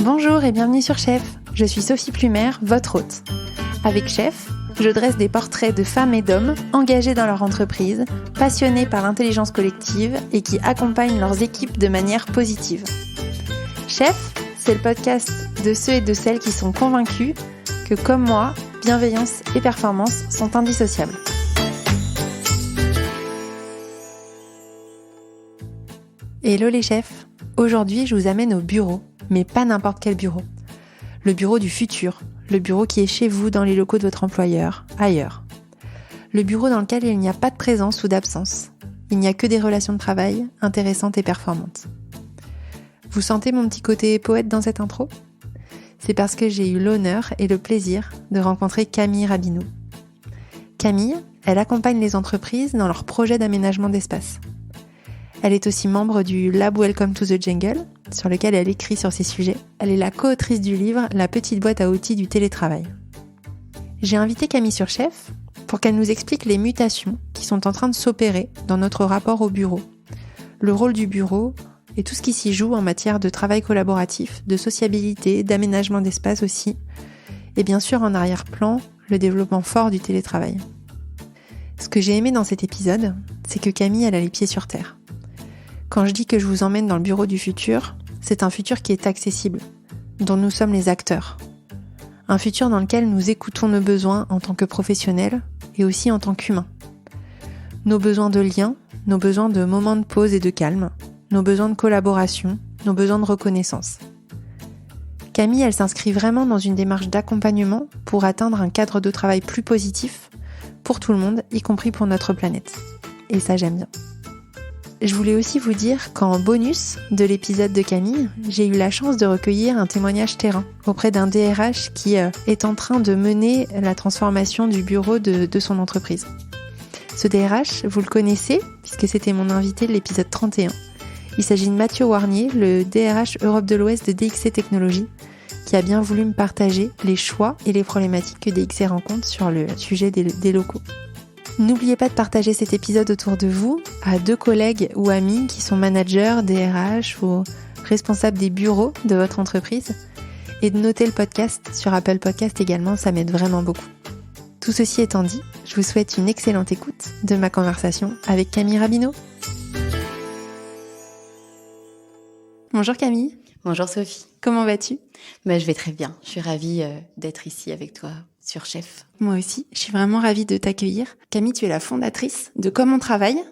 Bonjour et bienvenue sur Chef. Je suis Sophie Plumer, votre hôte. Avec Chef, je dresse des portraits de femmes et d'hommes engagés dans leur entreprise, passionnés par l'intelligence collective et qui accompagnent leurs équipes de manière positive. Chef, c'est le podcast de ceux et de celles qui sont convaincus que, comme moi, bienveillance et performance sont indissociables. Hello les chefs, aujourd'hui je vous amène au bureau, mais pas n'importe quel bureau. Le bureau du futur, le bureau qui est chez vous dans les locaux de votre employeur, ailleurs. Le bureau dans lequel il n'y a pas de présence ou d'absence. Il n'y a que des relations de travail intéressantes et performantes. Vous sentez mon petit côté poète dans cette intro ? C'est parce que j'ai eu l'honneur et le plaisir de rencontrer Camille Rabineau. Camille, elle accompagne les entreprises dans leurs projets d'aménagement d'espace. Elle est aussi membre du Lab Welcome to the Jungle, sur lequel elle écrit sur ces sujets. Elle est la co-autrice du livre La petite boîte à outils du télétravail. J'ai invité Camille sur Chef pour qu'elle nous explique les mutations qui sont en train de s'opérer dans notre rapport au bureau, le rôle du bureau et tout ce qui s'y joue en matière de travail collaboratif, de sociabilité, d'aménagement d'espace aussi, et bien sûr en arrière-plan, le développement fort du télétravail. Ce que j'ai aimé dans cet épisode, c'est que Camille, elle a les pieds sur terre. Quand je dis que je vous emmène dans le bureau du futur, c'est un futur qui est accessible, dont nous sommes les acteurs. Un futur dans lequel nous écoutons nos besoins en tant que professionnels et aussi en tant qu'humains. Nos besoins de lien, nos besoins de moments de pause et de calme, nos besoins de collaboration, nos besoins de reconnaissance. Camille, elle s'inscrit vraiment dans une démarche d'accompagnement pour atteindre un cadre de travail plus positif pour tout le monde, y compris pour notre planète. Et ça, j'aime bien. Je voulais aussi vous dire qu'en bonus de l'épisode de Camille, j'ai eu la chance de recueillir un témoignage terrain auprès d'un DRH qui est en train de mener la transformation du bureau de son entreprise. Ce DRH, vous le connaissez, puisque c'était mon invité de l'épisode 31. Il s'agit de Mathieu Warnier, le DRH Europe de l'Ouest de DXC Technologies, qui a bien voulu me partager les choix et les problématiques que DXC rencontre sur le sujet des locaux. N'oubliez pas de partager cet épisode autour de vous à 2 collègues ou amis qui sont managers, DRH ou responsables des bureaux de votre entreprise et de noter le podcast sur Apple Podcast également, ça m'aide vraiment beaucoup. Tout ceci étant dit, je vous souhaite une excellente écoute de ma conversation avec Camille Rabineau. Bonjour Camille. Bonjour Sophie. Comment vas-tu ? Je vais très bien, je suis ravie d'être ici avec toi sur Chef. Moi aussi, je suis vraiment ravie de t'accueillir. Camille, tu es la fondatrice de Comme on travaille.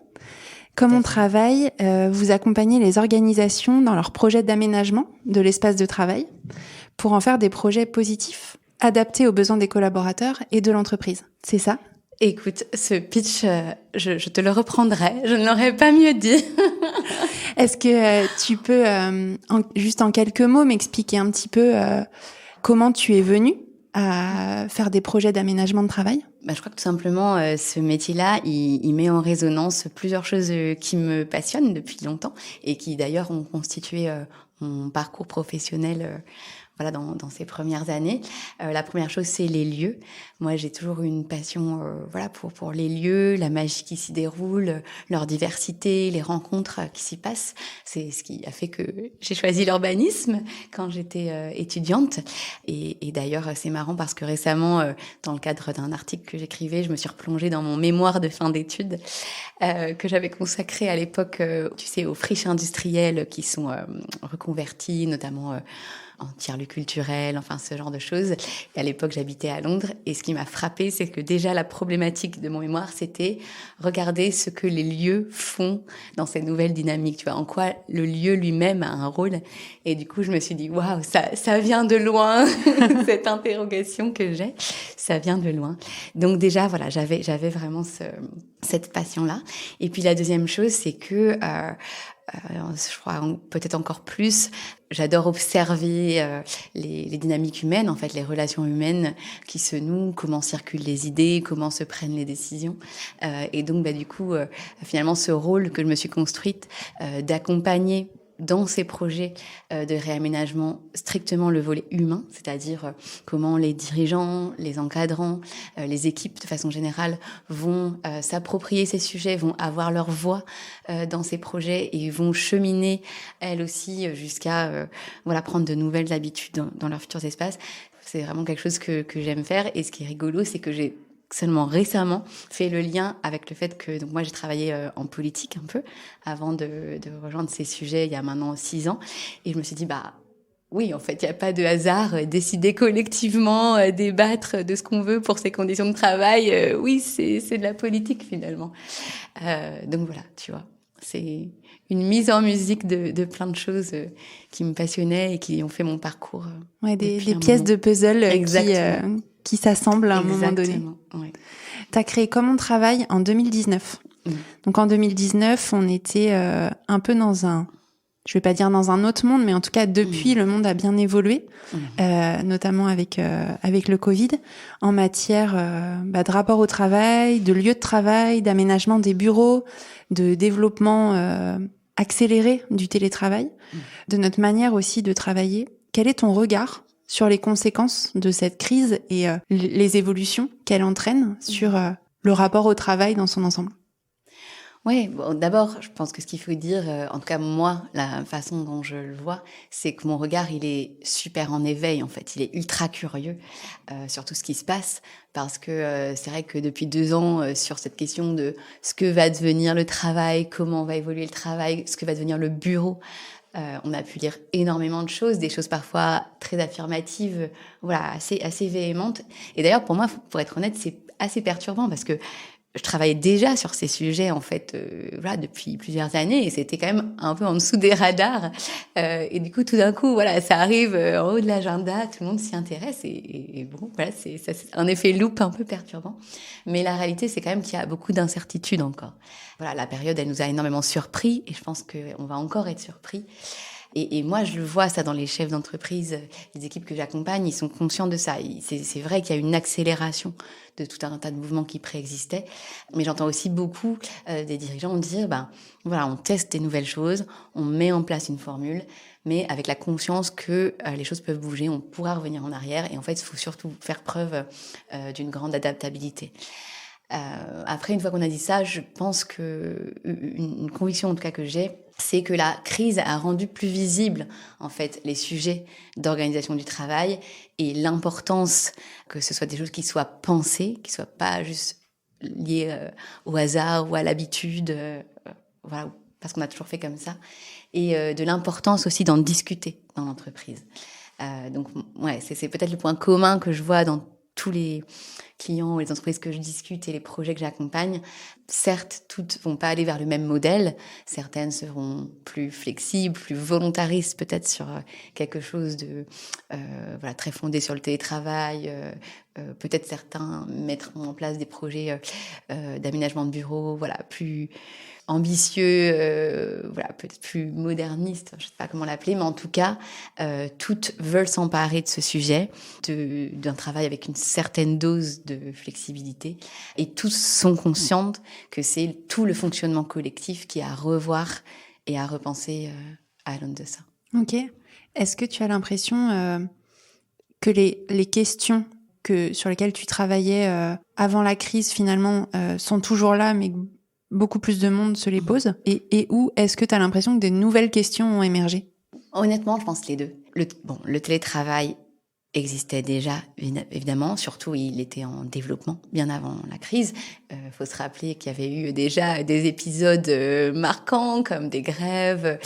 Comme on travaille, vous accompagnez les organisations dans leurs projets d'aménagement de l'espace de travail pour en faire des projets positifs, adaptés aux besoins des collaborateurs et de l'entreprise. C'est ça ? Écoute, ce pitch, je te le reprendrai, je ne l'aurais pas mieux dit. Est-ce que tu peux, juste en quelques mots, m'expliquer un petit peu comment tu es venue à faire des projets d'aménagement de travail ? Je crois que tout simplement, ce métier-là, il met en résonance plusieurs choses qui me passionnent depuis longtemps et qui d'ailleurs ont constitué mon parcours professionnel dans ces premières années. La première chose, c'est les lieux. Moi, j'ai toujours eu une passion pour les lieux, la magie qui s'y déroule, leur diversité, les rencontres qui s'y passent. C'est ce qui a fait que j'ai choisi l'urbanisme quand j'étais étudiante. Et d'ailleurs, c'est marrant parce que récemment, dans le cadre d'un article que j'écrivais, je me suis replongée dans mon mémoire de fin d'études que j'avais consacré à l'époque, aux friches industrielles qui sont reconverties, notamment en tiers-lieu culturel, enfin ce genre de choses. Et à l'époque, j'habitais à Londres. Et ce qui m'a frappée, c'est que déjà la problématique de mon mémoire, c'était regarder ce que les lieux font dans ces nouvelles dynamiques. Tu vois, en quoi le lieu lui-même a un rôle. Et du coup, je me suis dit, waouh, ça vient de loin. Cette interrogation que j'ai, ça vient de loin. Donc déjà, voilà, j'avais vraiment cette passion-là. Et puis la deuxième chose, c'est que je crois peut-être encore plus, j'adore observer les dynamiques humaines, en fait, les relations humaines qui se nouent, comment circulent les idées, comment se prennent les décisions. Et donc, du coup, finalement, ce rôle que je me suis construite d'accompagner dans ces projets de réaménagement strictement le volet humain, c'est-à-dire comment les dirigeants, les encadrants, les équipes de façon générale vont s'approprier ces sujets, vont avoir leur voix dans ces projets et vont cheminer elles aussi jusqu'à prendre de nouvelles habitudes dans leurs futurs espaces. C'est vraiment quelque chose que j'aime faire, et ce qui est rigolo, c'est que j'ai seulement récemment fait le lien avec le fait que donc moi j'ai travaillé en politique un peu avant de rejoindre ces sujets il y a maintenant 6 ans, et je me suis dit oui, en fait il n'y a pas de hasard, décider collectivement, débattre de ce qu'on veut pour ses conditions de travail, oui c'est de la politique finalement. Donc voilà, tu vois, c'est une mise en musique de plein de choses qui me passionnaient et qui ont fait mon parcours. Des pièces de puzzle qui s'assemblent à un moment donné. Exactement, ouais. Tu as créé Comment travaille en 2019. Donc en 2019, on était un peu dans je vais pas dire dans un autre monde, mais en tout cas depuis, le monde a bien évolué, notamment avec le Covid, en matière de rapport au travail, de lieu de travail, d'aménagement des bureaux, de développement accéléré du télétravail, de notre manière aussi de travailler. Quel est ton regard sur les conséquences de cette crise et les évolutions qu'elle entraîne sur le rapport au travail dans son ensemble? Oui, bon, d'abord, je pense que ce qu'il faut dire, en tout cas moi, la façon dont je le vois, c'est que mon regard, il est super en éveil en fait. Il est ultra curieux sur tout ce qui se passe, parce que c'est vrai que depuis 2 ans, sur cette question de ce que va devenir le travail, comment va évoluer le travail, ce que va devenir le bureau, on a pu lire énormément de choses, des choses parfois très affirmatives, assez véhémentes. Et d'ailleurs, pour moi, pour être honnête, c'est assez perturbant, parce que je travaillais déjà sur ces sujets en fait depuis plusieurs années, et c'était quand même un peu en dessous des radars, et du coup tout d'un coup ça arrive en haut de l'agenda, tout le monde s'y intéresse, et bon c'est un effet loupe un peu perturbant, mais la réalité c'est quand même qu'il y a beaucoup d'incertitudes encore. La période elle nous a énormément surpris, et je pense qu'on va encore être surpris. Et moi, je le vois ça dans les chefs d'entreprise, les équipes que j'accompagne, ils sont conscients de ça. C'est vrai qu'il y a une accélération de tout un tas de mouvements qui préexistaient. Mais j'entends aussi beaucoup des dirigeants dire, on teste des nouvelles choses, on met en place une formule, mais avec la conscience que les choses peuvent bouger, on pourra revenir en arrière. Et en fait, il faut surtout faire preuve d'une grande adaptabilité. Après, une fois qu'on a dit ça, je pense que une conviction en tout cas que j'ai, c'est que la crise a rendu plus visible en fait les sujets d'organisation du travail, et l'importance que ce soit des choses qui soient pensées, qui soient pas juste liées au hasard ou à l'habitude, parce qu'on a toujours fait comme ça, et de l'importance aussi d'en discuter dans l'entreprise. Donc c'est peut-être le point commun que je vois dans tous les clients ou les entreprises que je discute et les projets que j'accompagne. Certes, toutes vont pas aller vers le même modèle. Certaines seront plus flexibles, plus volontaristes, peut-être sur quelque chose de très fondé sur le télétravail. Peut-être certains mettront en place des projets d'aménagement de bureaux, plus ambitieux, peut-être plus moderniste, je ne sais pas comment l'appeler, mais en tout cas, toutes veulent s'emparer de ce sujet, d'un travail avec une certaine dose de flexibilité, et tous sont conscientes que c'est tout le fonctionnement collectif qui est à revoir et à repenser à l'aune de ça. Ok. Est-ce que tu as l'impression que les questions sur lesquelles tu travaillais avant la crise, finalement, sont toujours là, mais beaucoup plus de monde se les pose, et où est-ce que tu as l'impression que des nouvelles questions ont émergé? Honnêtement, je pense les deux. Le télétravail existait déjà, évidemment, surtout il était en développement bien avant la crise. Faut se rappeler qu'il y avait eu déjà des épisodes marquants, comme des grèves,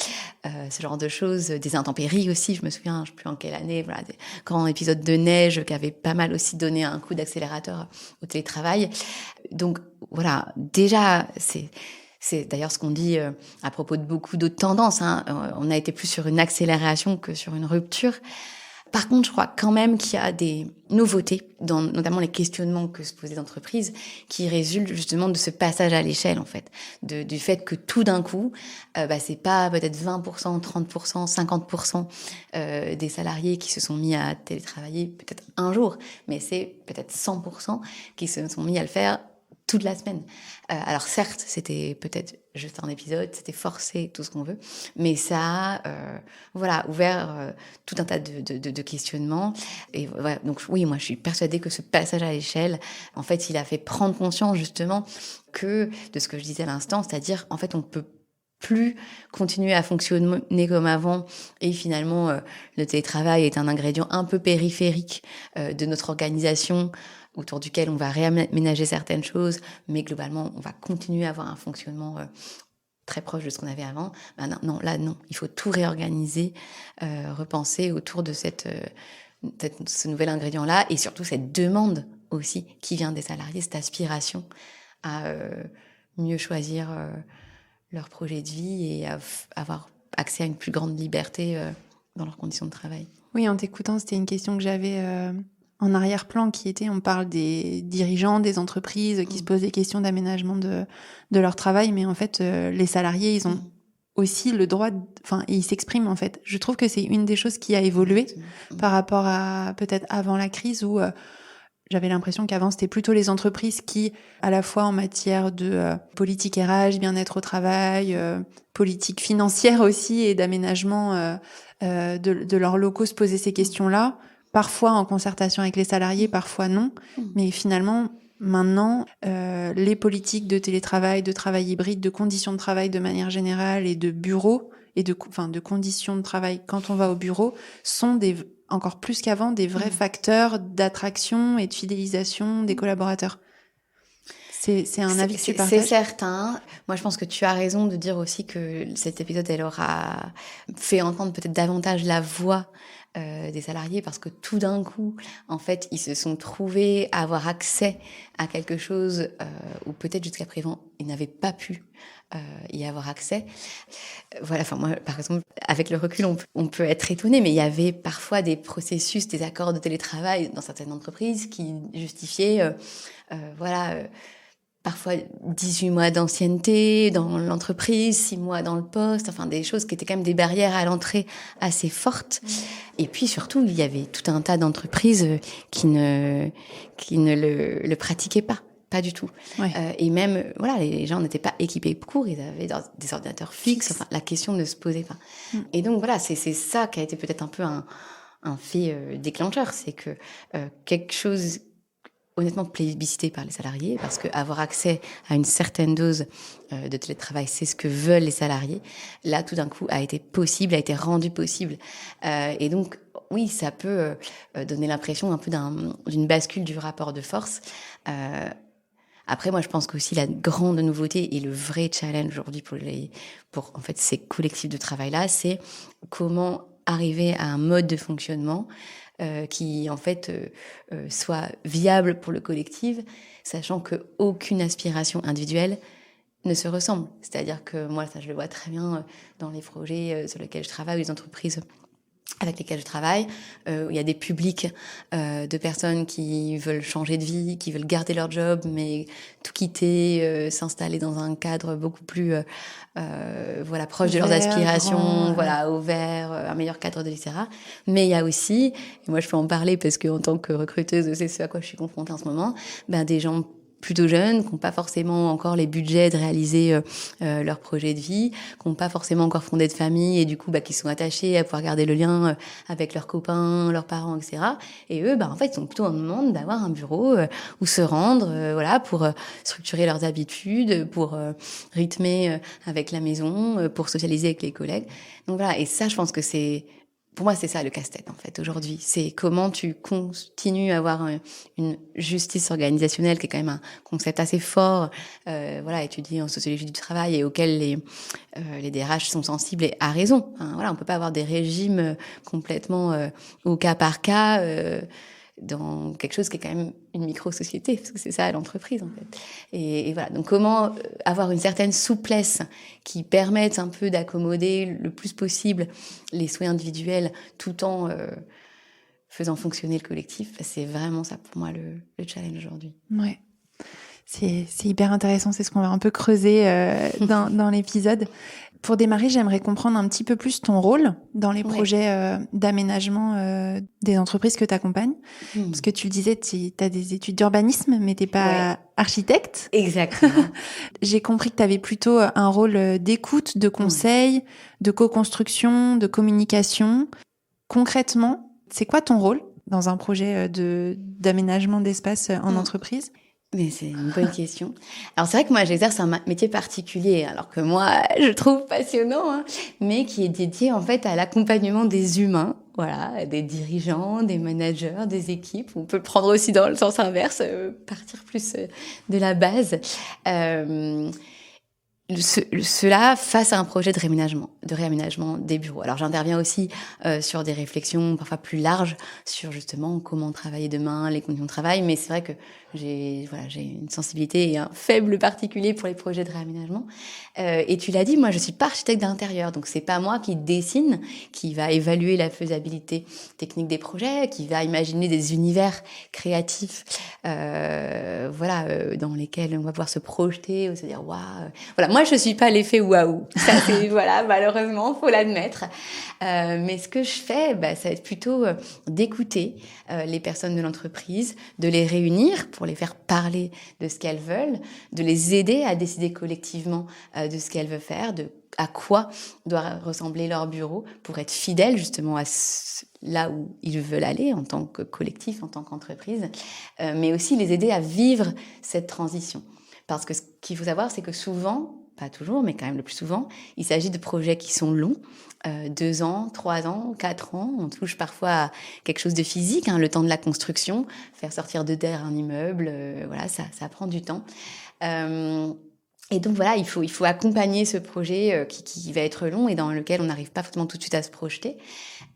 ce genre de choses, des intempéries aussi, je me souviens, je ne sais plus en quelle année, des grands épisodes de neige qui avaient pas mal aussi donné un coup d'accélérateur au télétravail. Donc déjà, c'est d'ailleurs ce qu'on dit à propos de beaucoup d'autres tendances. On a été plus sur une accélération que sur une rupture. Par contre, je crois quand même qu'il y a des nouveautés, notamment les questionnements que se posent les entreprises, qui résultent justement de ce passage à l'échelle, en fait. Du fait que tout d'un coup, c'est pas peut-être 20%, 30%, 50% des salariés qui se sont mis à télétravailler peut-être un jour, mais c'est peut-être 100% qui se sont mis à le faire toute la semaine. Alors certes, c'était peut-être juste un épisode, c'était forcé, tout ce qu'on veut. Mais ça a ouvert tout un tas de questionnements. Et voilà, donc oui, moi je suis persuadée que ce passage à l'échelle, en fait, il a fait prendre conscience justement que de ce que je disais à l'instant, c'est-à-dire en fait on peut plus continuer à fonctionner comme avant et finalement le télétravail est un ingrédient un peu périphérique de notre organisation autour duquel on va réaménager certaines choses, mais globalement, on va continuer à avoir un fonctionnement très proche de ce qu'on avait avant. Ben non, il faut tout réorganiser, repenser autour de ce nouvel ingrédient-là, et surtout cette demande aussi qui vient des salariés, cette aspiration à mieux choisir leur projet de vie et à avoir accès à une plus grande liberté dans leurs conditions de travail. Oui, en t'écoutant, c'était une question que j'avais en arrière-plan qui était, on parle des dirigeants, des entreprises qui se posent des questions d'aménagement de leur travail, mais en fait, les salariés, ils ont aussi le droit, ils s'expriment en fait. Je trouve que c'est une des choses qui a évolué par rapport à peut-être avant la crise où j'avais l'impression qu'avant, c'était plutôt les entreprises qui, à la fois en matière de politique RH, bien-être au travail, politique financière aussi et d'aménagement de leurs locaux, se posaient ces questions-là, parfois en concertation avec les salariés, parfois non. Mais finalement, maintenant, les politiques de télétravail, de travail hybride, de conditions de travail de manière générale et de bureaux et de conditions de travail quand on va au bureau sont encore plus qu'avant, des vrais facteurs d'attraction et de fidélisation des collaborateurs. C'est un avis que tu partages ? C'est certain. Moi, je pense que tu as raison de dire aussi que cet épisode, elle aura fait entendre peut-être davantage la voix des salariés, parce que tout d'un coup, en fait, ils se sont trouvés à avoir accès à quelque chose où peut-être jusqu'à présent, ils n'avaient pas pu y avoir accès. Voilà, moi, par exemple, avec le recul, on peut être étonné, mais il y avait parfois des processus, des accords de télétravail dans certaines entreprises qui justifiaient, parfois 18 mois d'ancienneté dans l'entreprise, 6 mois dans le poste, des choses qui étaient quand même des barrières à l'entrée assez fortes. Et puis surtout, il y avait tout un tas d'entreprises qui ne le pratiquaient pas du tout. Ouais. Et même, les gens n'étaient pas équipés pour, ils avaient des ordinateurs fixes, la question ne se posait pas. Et donc c'est ça qui a été peut-être un peu un fait déclencheur, c'est que quelque chose honnêtement plébiscité par les salariés, parce qu'avoir accès à une certaine dose de télétravail, c'est ce que veulent les salariés. Là, tout d'un coup, a été rendu possible. Et donc, oui, ça peut donner l'impression un peu d'une bascule du rapport de force. Après, moi, je pense qu'aussi la grande nouveauté et le vrai challenge aujourd'hui pour en fait, ces collectifs de travail-là, c'est comment arriver à un mode de fonctionnement qui en fait soit viable pour le collectif, sachant qu'aucune aspiration individuelle ne se ressemble. C'est-à-dire que moi, ça je le vois très bien dans les projets sur lesquels je travaille, les entreprises avec lesquelles je travaille, il y a des publics de personnes qui veulent changer de vie, qui veulent garder leur job, mais tout quitter, s'installer dans un cadre beaucoup plus proche de leurs aspirations, ouvert, un meilleur cadre de vie, etc. Mais il y a aussi, et moi je peux en parler parce que en tant que recruteuse, c'est ce à quoi je suis confrontée en ce moment, des gens plutôt jeunes, qui n'ont pas forcément encore les budgets de réaliser leur projet de vie, qui n'ont pas forcément encore fondé de famille et du coup qui sont attachés à pouvoir garder le lien avec leurs copains, leurs parents, etc. Et eux, en fait, ils sont plutôt en demande d'avoir un bureau où se rendre, pour structurer leurs habitudes, pour rythmer avec la maison, pour socialiser avec les collègues. Donc voilà, et ça, je pense que pour moi, c'est ça le casse-tête, en fait, aujourd'hui. C'est comment tu continues à avoir une justice organisationnelle qui est quand même un concept assez fort, étudié en sociologie du travail et auquel les DRH sont sensibles et à raison. On peut pas avoir des régimes complètement au cas par cas dans quelque chose qui est quand même une micro-société, parce que c'est ça l'entreprise, en fait. Et voilà, donc comment avoir une certaine souplesse qui permette un peu d'accommoder le plus possible les souhaits individuels tout en faisant fonctionner le collectif, c'est vraiment ça pour moi le challenge aujourd'hui. Ouais. C'est hyper intéressant, c'est ce qu'on va un peu creuser dans l'épisode. Pour démarrer, j'aimerais comprendre un petit peu plus ton rôle dans les projets d'aménagement des entreprises que tu accompagnes. Parce que tu le disais, tu as des études d'urbanisme, mais tu n'es pas architecte. Exactement. J'ai compris que tu avais plutôt un rôle d'écoute, de conseil, de co-construction, de communication. Concrètement, c'est quoi ton rôle dans un projet d'aménagement d'espace en entreprise ? Mais c'est une bonne question. Alors c'est vrai que moi j'exerce un métier particulier, alors que moi je trouve passionnant, hein, mais qui est dédié en fait à l'accompagnement des humains, voilà, des dirigeants, des managers, des équipes. On peut le prendre aussi dans le sens inverse, partir plus de la base. Cela face à un projet de réaménagement des bureaux. Alors j'interviens aussi sur des réflexions parfois plus larges sur justement comment travailler demain, les conditions de travail, mais c'est vrai que j'ai une sensibilité et un faible particulier pour les projets de réaménagement. Et tu l'as dit, moi je suis pas architecte d'intérieur, donc c'est pas moi qui dessine, qui va évaluer la faisabilité technique des projets, qui va imaginer des univers créatifs, dans lesquels on va pouvoir se projeter ou se dire waouh. Voilà, moi je suis pas l'effet waouh. Ça c'est malheureusement, faut l'admettre. Mais ce que je fais, ça va être plutôt d'écouter les personnes de l'entreprise, de les réunir pour les faire parler de ce qu'elles veulent, de les aider à décider collectivement de ce qu'elles veulent faire, à quoi doit ressembler leur bureau pour être fidèles justement à là où ils veulent aller en tant que collectif, en tant qu'entreprise, mais aussi les aider à vivre cette transition. Parce que ce qu'il faut savoir, c'est que souvent, pas toujours, mais quand même le plus souvent, il s'agit de projets qui sont longs, 2 ans, 3 ans, 4 ans. On touche parfois à quelque chose de physique, le temps de la construction, faire sortir de terre un immeuble, ça prend du temps. Et donc il faut accompagner ce projet qui va être long et dans lequel on n'arrive pas forcément tout de suite à se projeter.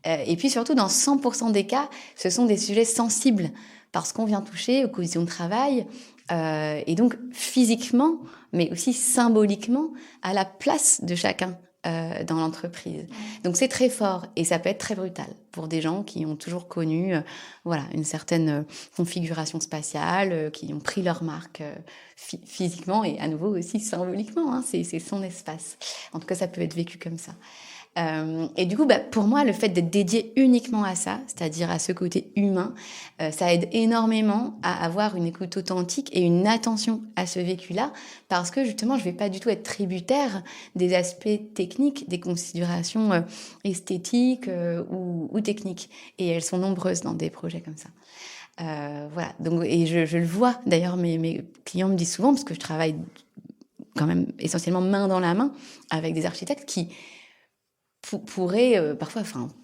Et puis surtout, dans 100% des cas, ce sont des sujets sensibles parce qu'on vient toucher aux conditions de travail et donc physiquement, mais aussi symboliquement à la place de chacun dans l'entreprise. Donc c'est très fort et ça peut être très brutal pour des gens qui ont toujours connu une certaine configuration spatiale, qui ont pris leur marque physiquement et à nouveau aussi symboliquement, c'est son espace. En tout cas, ça peut être vécu comme ça. Et du coup, pour moi, le fait d'être dédié uniquement à ça, c'est-à-dire à ce côté humain, ça aide énormément à avoir une écoute authentique et une attention à ce vécu-là, parce que justement, je vais pas du tout être tributaire des aspects techniques, des considérations esthétiques ou techniques. Et elles sont nombreuses dans des projets comme ça. Donc, et je le vois, d'ailleurs, mes clients me disent souvent, parce que je travaille quand même essentiellement main dans la main avec des architectes qui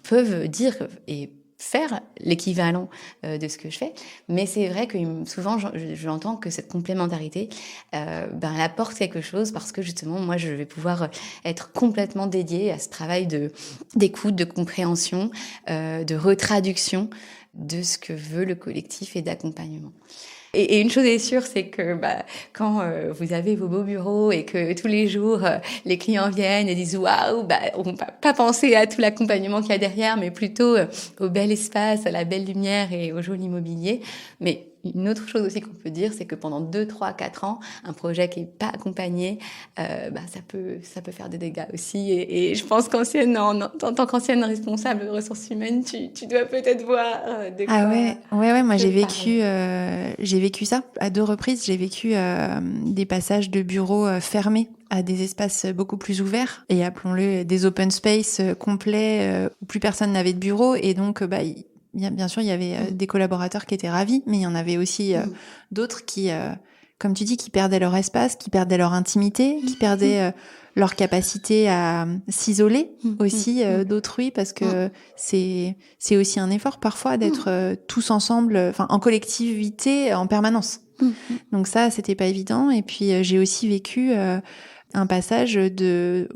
peuvent dire et faire l'équivalent de ce que je fais, mais c'est vrai que souvent j'entends que cette complémentarité elle apporte quelque chose parce que justement moi je vais pouvoir être complètement dédiée à ce travail d'écoute, de compréhension, de retraduction de ce que veut le collectif et d'accompagnement. Et une chose est sûre, c'est que quand vous avez vos beaux bureaux et que tous les jours les clients viennent et disent waouh, on va pas penser à tout l'accompagnement qu'il y a derrière, mais plutôt au bel espace, à la belle lumière et au joli mobilier. Mais une autre chose aussi qu'on peut dire, c'est que pendant 2, 3, 4 ans, un projet qui est pas accompagné, ça peut faire des dégâts aussi. Et je pense en tant qu'ancienne responsable de ressources humaines, tu dois peut-être voir de quoi. Ah ouais, moi j'ai vécu ça à 2 reprises. J'ai vécu des passages de bureaux fermés à des espaces beaucoup plus ouverts et appelons-le des open space complets où plus personne n'avait de bureau et donc bien sûr, il y avait des collaborateurs qui étaient ravis, mais il y en avait aussi d'autres qui, comme tu dis, qui perdaient leur espace, qui perdaient leur intimité, qui perdaient leur capacité à s'isoler aussi d'autrui, parce que c'est aussi un effort parfois d'être tous ensemble, en collectivité en permanence. Donc ça, c'était pas évident. Et puis j'ai aussi vécu un passage de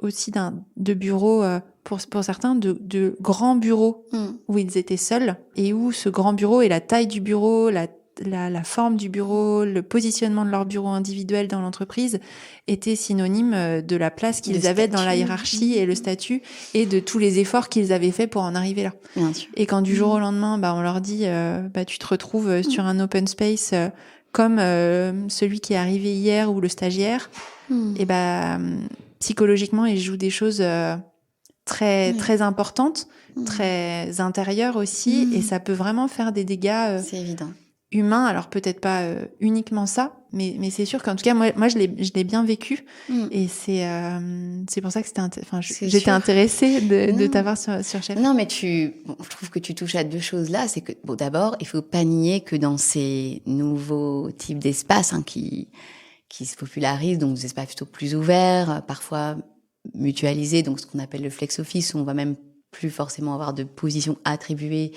bureaux pour certains de grands bureaux où ils étaient seuls et où ce grand bureau et la taille du bureau, la forme du bureau, le positionnement de leur bureau individuel dans l'entreprise étaient synonymes de la place qu'ils avaient dans la hiérarchie et le statut et de tous les efforts qu'ils avaient fait pour en arriver là. Bien sûr. Et quand du jour au lendemain, on leur dit tu te retrouves sur un open space comme celui qui est arrivé hier ou le stagiaire, et psychologiquement, il joue des choses très importantes, très intérieures aussi, et ça peut vraiment faire des dégâts c'est évident. Humains. Alors peut-être pas uniquement ça, mais c'est sûr qu'en tout cas, moi je l'ai bien vécu, et c'est pour ça que j'étais intéressée de t'avoir sur Chef. Non, mais je trouve que tu touches à deux choses là. C'est que, d'abord, il faut pas nier que dans ces nouveaux types d'espaces qui se popularisent, donc des espaces plutôt plus ouverts, parfois mutualisés, donc ce qu'on appelle le flex office, où on va même plus forcément avoir de position attribuée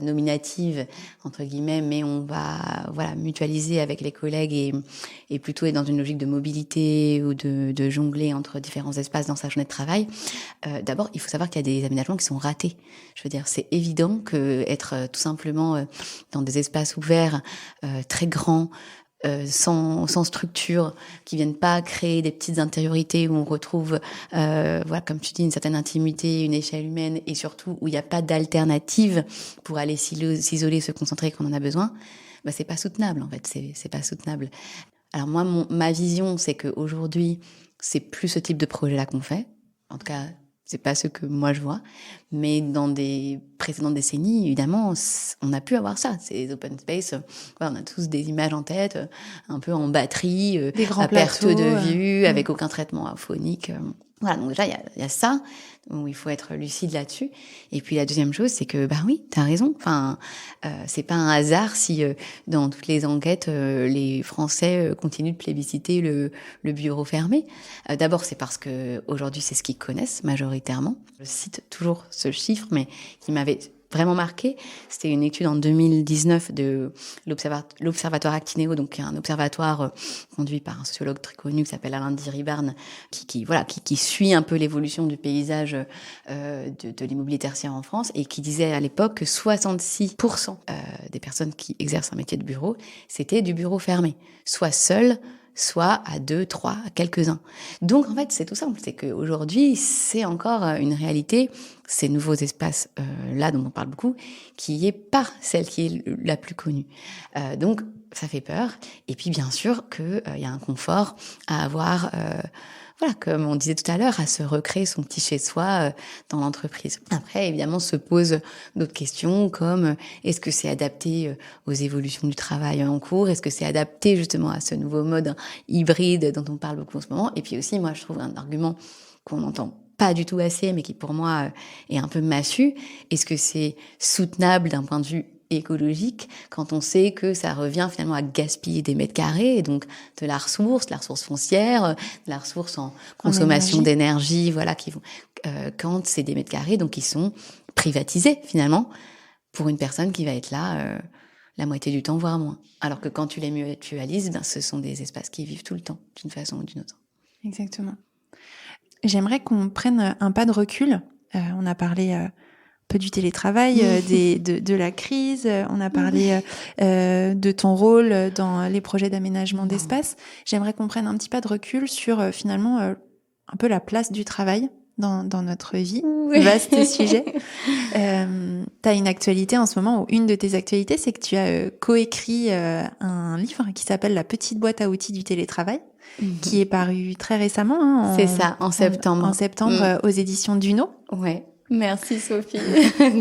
nominative entre guillemets, mais on va mutualiser avec les collègues et plutôt être dans une logique de mobilité ou de jongler entre différents espaces dans sa journée de travail. D'abord, il faut savoir qu'il y a des aménagements qui sont ratés. Je veux dire, c'est évident que être tout simplement dans des espaces ouverts très grands, sans structure, qui viennent pas créer des petites intériorités où on retrouve, comme tu dis, une certaine intimité, une échelle humaine, et surtout où il n'y a pas d'alternative pour aller s'isoler, se concentrer quand on en a besoin. C'est pas soutenable en fait. C'est pas soutenable. Alors moi, ma vision, c'est que aujourd'hui, c'est plus ce type de projet-là qu'on fait. En tout cas, c'est pas ce que moi je vois, mais dans des précédentes décennies, évidemment, on a pu avoir ça. Ces open space, on a tous des images en tête, un peu en batterie, des grands à perte plateaux, de vue, avec aucun traitement phonique. Voilà, donc déjà, il y a ça, où il faut être lucide là-dessus. Et puis la deuxième chose, c'est que, oui, t'as raison. Enfin, c'est pas un hasard si, dans toutes les enquêtes, les Français continuent de plébisciter le bureau fermé. D'abord, c'est parce que aujourd'hui, c'est ce qu'ils connaissent majoritairement. Je cite toujours ce chiffre, mais qui m'avait vraiment marqué. C'était une étude en 2019 de l'Observatoire Actineo, donc un observatoire conduit par un sociologue très connu qui s'appelle Alain Diribarne, qui suit un peu l'évolution du paysage de l'immobilier tertiaire en France, et qui disait à l'époque que 66% des personnes qui exercent un métier de bureau, c'était du bureau fermé, soit seul, soit à 2, 3, à quelques-uns. Donc, en fait, c'est tout simple. C'est qu'aujourd'hui, c'est encore une réalité, ces nouveaux espaces là dont on parle beaucoup, qui est pas celle qui est la plus connue. Donc, ça fait peur. Et puis, bien sûr, qu'il y a un confort à avoir... comme on disait tout à l'heure, à se recréer son petit chez-soi dans l'entreprise. Après, évidemment, se posent d'autres questions comme est-ce que c'est adapté aux évolutions du travail en cours? Est-ce que c'est adapté justement à ce nouveau mode hybride dont on parle beaucoup en ce moment? Et puis aussi, moi, je trouve un argument qu'on n'entend pas du tout assez, mais qui pour moi est un peu massu. Est-ce que c'est soutenable d'un point de vue écologique quand on sait que ça revient finalement à gaspiller des mètres carrés, et donc de la ressource foncière, de la ressource en consommation d'énergie, qui vont quand c'est des mètres carrés donc qui sont privatisés finalement pour une personne qui va être là la moitié du temps, voire moins. Alors que quand tu les mutualises, ce sont des espaces qui vivent tout le temps d'une façon ou d'une autre. Exactement. J'aimerais qu'on prenne un pas de recul. On a parlé peu du télétravail, de la crise. On a parlé de ton rôle dans les projets d'aménagement d'espace. J'aimerais qu'on prenne un petit pas de recul sur finalement un peu la place du travail dans notre vie. Oui. Vaste sujet. T'as une actualité en ce moment, ou une de tes actualités, c'est que tu as coécrit un livre qui s'appelle La petite boîte à outils du télétravail, qui est paru très récemment. C'est ça, en septembre. En septembre, aux éditions Duno. Ouais. Merci Sophie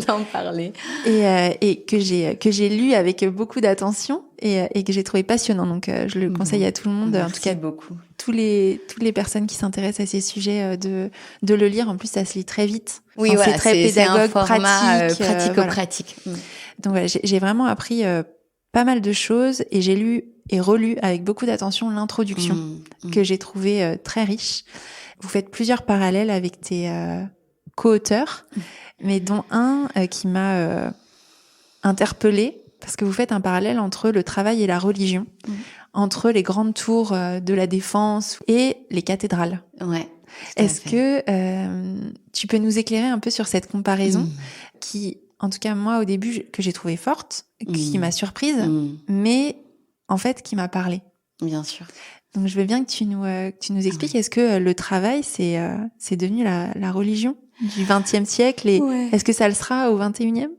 d'en parler. Et que j'ai lu avec beaucoup d'attention et que j'ai trouvé passionnant. Donc je le conseille à tout le monde. Merci en tout cas beaucoup. Toutes les personnes qui s'intéressent à ces sujets de le lire. En plus, ça se lit très vite. Oui, c'est très pédagogue, c'est un format pratico-pratique. Donc voilà, j'ai vraiment appris pas mal de choses, et j'ai lu et relu avec beaucoup d'attention l'introduction que j'ai trouvée très riche. Vous faites plusieurs parallèles avec tes co-auteurs, mais dont un qui m'a interpellée, parce que vous faites un parallèle entre le travail et la religion, entre les grandes tours de la Défense et les cathédrales. Ouais. Est-ce que tu peux nous éclairer un peu sur cette comparaison qui, en tout cas moi au début, que j'ai trouvée forte, qui m'a surprise, mais en fait qui m'a parlé. Bien sûr. Donc je veux bien que tu nous expliques, est-ce que le travail c'est devenu la religion ? du XXe siècle et Ouais. est-ce que ça le sera au XXIe?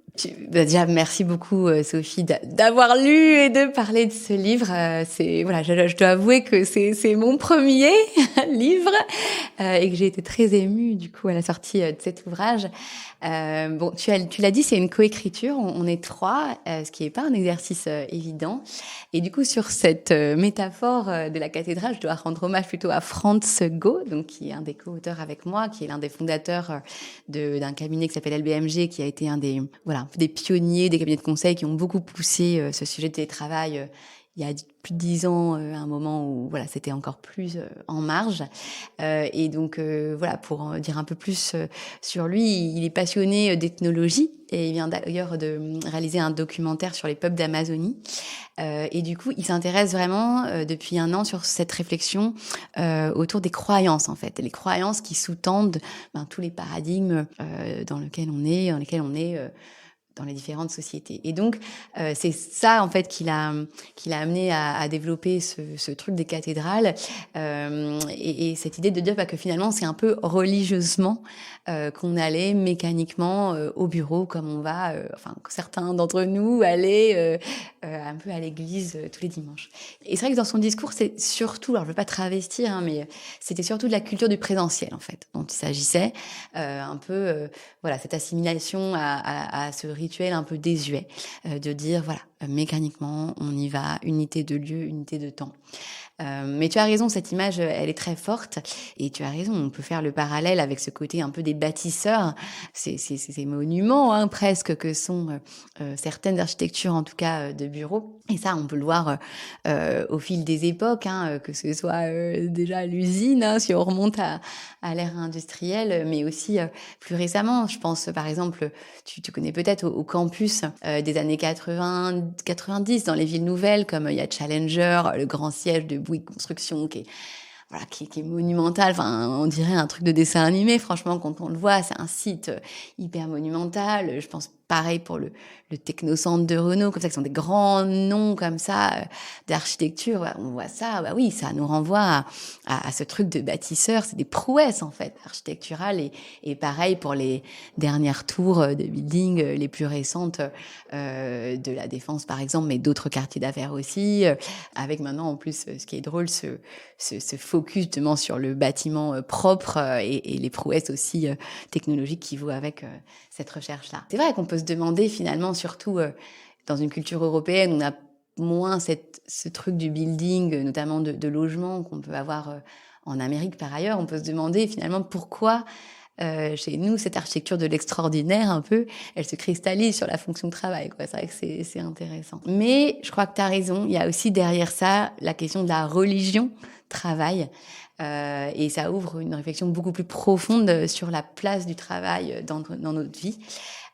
Déjà, merci beaucoup, Sophie, d'avoir lu et de parler de ce livre. Je dois avouer que c'est mon premier livre et que j'ai été très émue du coup à la sortie de cet ouvrage. Tu l'as dit, c'est une coécriture. On est 3, ce qui n'est pas un exercice évident. Et du coup, sur cette métaphore de la cathédrale, je dois rendre hommage plutôt à Franz Go, donc qui est un des co-auteurs avec moi, qui est l'un des fondateurs d'un cabinet qui s'appelle LBMG, qui a été un des pionniers des cabinets de conseil qui ont beaucoup poussé ce sujet de télétravail il y a plus de 10 ans, à un moment où c'était encore plus en marge. Et donc pour en dire un peu plus sur lui, il est passionné d'ethnologie et il vient d'ailleurs de réaliser un documentaire sur les peuples d'Amazonie. Et du coup, il s'intéresse vraiment depuis 1 an sur cette réflexion autour des croyances en fait, les croyances qui sous-tendent tous les paradigmes dans lesquels on est, dans les différentes sociétés. Et donc, c'est ça, en fait, qui l'a amené à développer ce truc des cathédrales et cette idée de dire que finalement, c'est un peu religieusement qu'on allait mécaniquement au bureau, comme on va, certains d'entre nous allaient un peu à l'église tous les dimanches. Et c'est vrai que dans son discours, c'est surtout, alors je ne veux pas travestir, mais c'était surtout de la culture du présentiel, en fait, dont il s'agissait, cette assimilation à ce rituel un peu désuet, de dire, mécaniquement, on y va, unité de lieu, unité de temps. Mais tu as raison, cette image, elle est très forte. Et tu as raison, on peut faire le parallèle avec ce côté un peu des bâtisseurs, ces monuments presque que sont certaines architectures, en tout cas de bureaux. Et ça, on peut le voir au fil des époques, que ce soit déjà l'usine, si on remonte à l'ère industrielle, mais aussi plus récemment. Je pense, par exemple, tu connais peut-être au campus des années 80, 90, dans les villes nouvelles, comme il y a Challenger, le grand siège de Bouygues Construction, qui est monumental. Enfin, on dirait un truc de dessin animé. Franchement, quand on le voit, c'est un site hyper monumental. Je pense pareil pour le technocentre de Renault, comme ça, qui sont des grands noms comme ça d'architecture. On voit ça, oui, ça nous renvoie à ce truc de bâtisseur. C'est des prouesses, en fait, architecturales. Et pareil pour les dernières tours de building les plus récentes de la Défense, par exemple, mais d'autres quartiers d'affaires aussi. Avec maintenant, en plus, ce qui est drôle, ce focus justement sur le bâtiment propre et les prouesses aussi technologiques qui vont avec cette recherche-là. C'est vrai qu'on peut se demander finalement, surtout dans une culture européenne, on a moins ce truc du building, notamment de logement qu'on peut avoir en Amérique par ailleurs. On peut se demander finalement pourquoi chez nous, cette architecture de l'extraordinaire, un peu, elle se cristallise sur la fonction de travail, quoi. C'est vrai que c'est intéressant. Mais je crois que tu as raison, il y a aussi derrière ça la question de la religion travail. Et ça ouvre une réflexion beaucoup plus profonde sur la place du travail dans notre vie.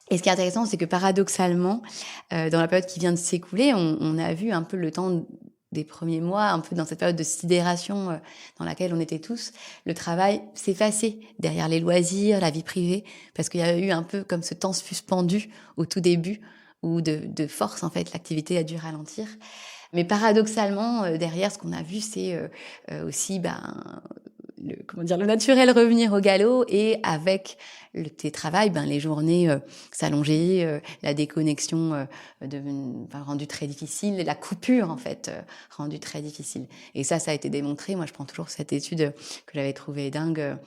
Et ce qui est intéressant, c'est que paradoxalement, dans la période qui vient de s'écouler, on a vu un peu le temps des premiers mois, un peu dans cette période de sidération dans laquelle on était tous, le travail s'effaçait derrière les loisirs, la vie privée, parce qu'il y a eu un peu comme ce temps suspendu au tout début, où de force, en fait, l'activité a dû ralentir. Mais paradoxalement, derrière, ce qu'on a vu, c'est aussi le naturel revenir au galop, et avec le télétravail, les journées s'allonger, la déconnexion rendue très difficile, la coupure en fait rendue très difficile. Et ça a été démontré. Moi, je prends toujours cette étude que j'avais trouvée dingue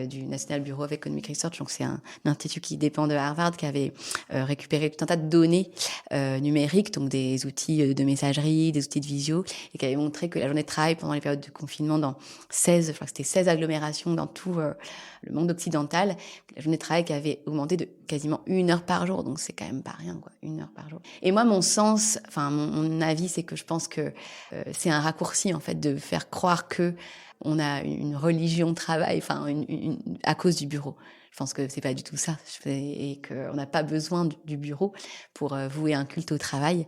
du National Bureau of Economic Research. Donc c'est un institut qui dépend de Harvard, qui avait récupéré tout un tas de données numériques, donc des outils de messagerie, des outils de visio, et qui avait montré que la journée de travail pendant les périodes de confinement dans 16 agglomérations dans tout le monde occidental, la journée de travail qui avait augmenté de quasiment 1 heure par jour. Donc c'est quand même pas rien, quoi, 1 heure par jour. Et moi, mon avis, c'est que je pense que c'est un raccourci, en fait, de faire croire que on a une religion travail, à cause du bureau. Je pense que c'est pas du tout ça, et qu'on n'a pas besoin du bureau pour vouer un culte au travail.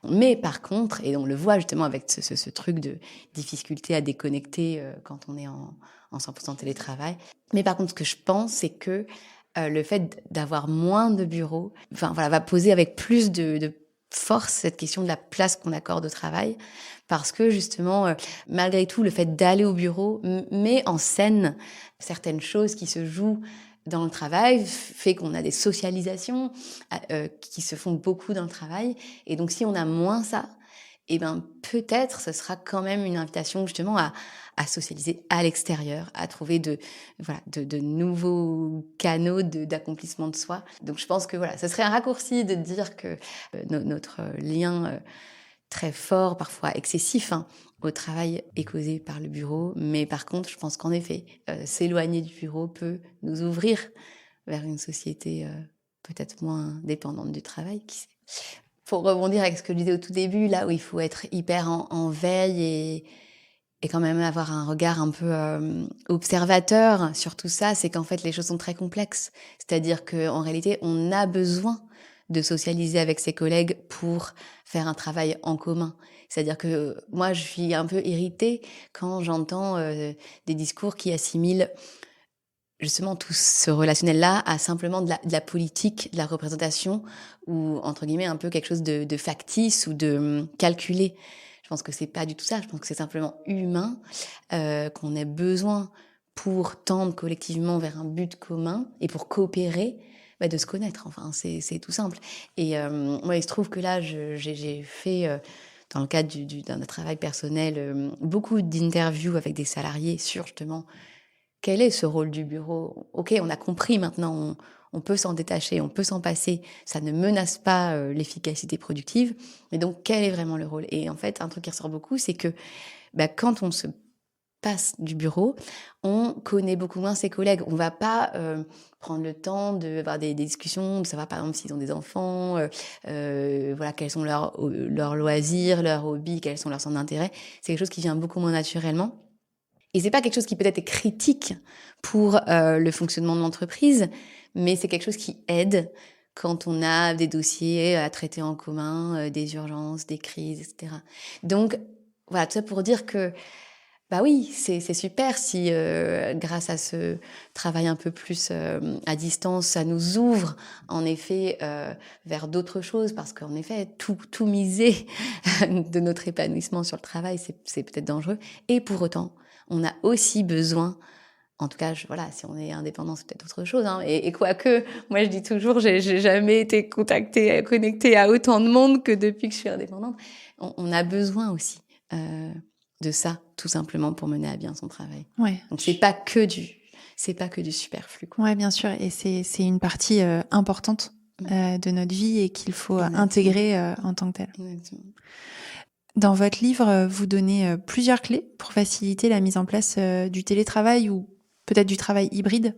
Mais par contre, et on le voit justement avec ce truc de difficulté à déconnecter quand on est en 100% télétravail. Mais par contre, ce que je pense, c'est que le fait d'avoir moins de bureaux, va poser avec plus de force cette question de la place qu'on accorde au travail, parce que justement, malgré tout, le fait d'aller au bureau met en scène certaines choses qui se jouent dans le travail fait qu'on a des socialisations qui se font beaucoup dans le travail. Et donc, si on a moins ça, eh ben, peut-être ce sera quand même une invitation justement à socialiser à l'extérieur, à trouver de nouveaux canaux d'accomplissement de soi. Donc, je pense que voilà, ce serait un raccourci de dire que notre lien très fort, parfois excessif, au travail est causé par le bureau. Mais par contre, je pense qu'en effet, s'éloigner du bureau peut nous ouvrir vers une société peut-être moins dépendante du travail, qui sait. Pour rebondir avec ce que je disais au tout début, là où il faut être hyper en veille et quand même avoir un regard un peu observateur sur tout ça, c'est qu'en fait, les choses sont très complexes. C'est-à-dire qu'en réalité, on a besoin de socialiser avec ses collègues pour faire un travail en commun. C'est-à-dire que moi, je suis un peu irritée quand j'entends des discours qui assimilent justement tout ce relationnel-là à simplement de la politique, de la représentation, ou entre guillemets un peu quelque chose de factice ou de calculé. Je pense que c'est pas du tout ça. Je pense que c'est simplement humain, qu'on ait besoin pour tendre collectivement vers un but commun et pour coopérer, de se connaître. Enfin, c'est tout simple. Et moi, il se trouve que là, j'ai fait, dans le cadre d'un travail personnel, beaucoup d'interviews avec des salariés sur justement quel est ce rôle du bureau. Ok, on a compris maintenant, on peut s'en détacher, on peut s'en passer, ça ne menace pas l'efficacité productive, mais donc quel est vraiment le rôle? Et en fait, un truc qui ressort beaucoup, c'est que quand on se passe du bureau, on connaît beaucoup moins ses collègues. On va pas prendre le temps d'avoir des discussions, de savoir par exemple s'ils ont des enfants, voilà, quels sont leurs loisirs, leurs hobbies, quels sont leurs centres d'intérêt. C'est quelque chose qui vient beaucoup moins naturellement. Et c'est pas quelque chose qui peut être critique pour le fonctionnement de l'entreprise, mais c'est quelque chose qui aide quand on a des dossiers à traiter en commun, des urgences, des crises, etc. Donc, voilà, tout ça pour dire que, oui, c'est super si, grâce à ce travail un peu plus à distance, ça nous ouvre, en effet, vers d'autres choses, parce qu'en effet, tout miser de notre épanouissement sur le travail, c'est peut-être dangereux. Et pour autant, on a aussi besoin, en tout cas, si on est indépendant, c'est peut-être autre chose. Et quoique, moi je dis toujours, j'ai jamais été connectée à autant de monde que depuis que je suis indépendante. On a besoin aussi de ça, tout simplement, pour mener à bien son travail. Ouais. Donc c'est pas que du superflu, quoi. Ouais, bien sûr. Et c'est une partie importante de notre vie et qu'il faut intégrer en tant que telle. Exactement. Dans votre livre, vous donnez plusieurs clés pour faciliter la mise en place du télétravail ou peut-être du travail hybride.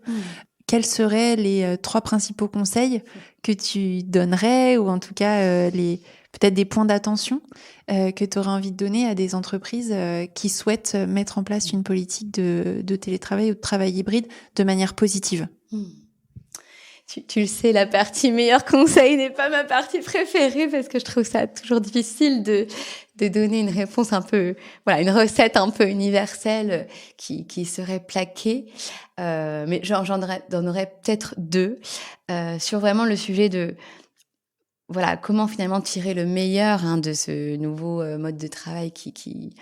Quels seraient les 3 principaux conseils que tu donnerais, ou en tout cas peut-être des points d'attention que tu aurais envie de donner à des entreprises qui souhaitent mettre en place une politique de télétravail ou de travail hybride de manière positive? Tu le sais, la partie meilleur conseil n'est pas ma partie préférée, parce que je trouve ça toujours difficile de donner une réponse un peu, une recette un peu universelle qui serait plaquée. Mais j'en aurais peut-être 2 sur vraiment le sujet de comment finalement tirer le meilleur de ce nouveau mode de travail qui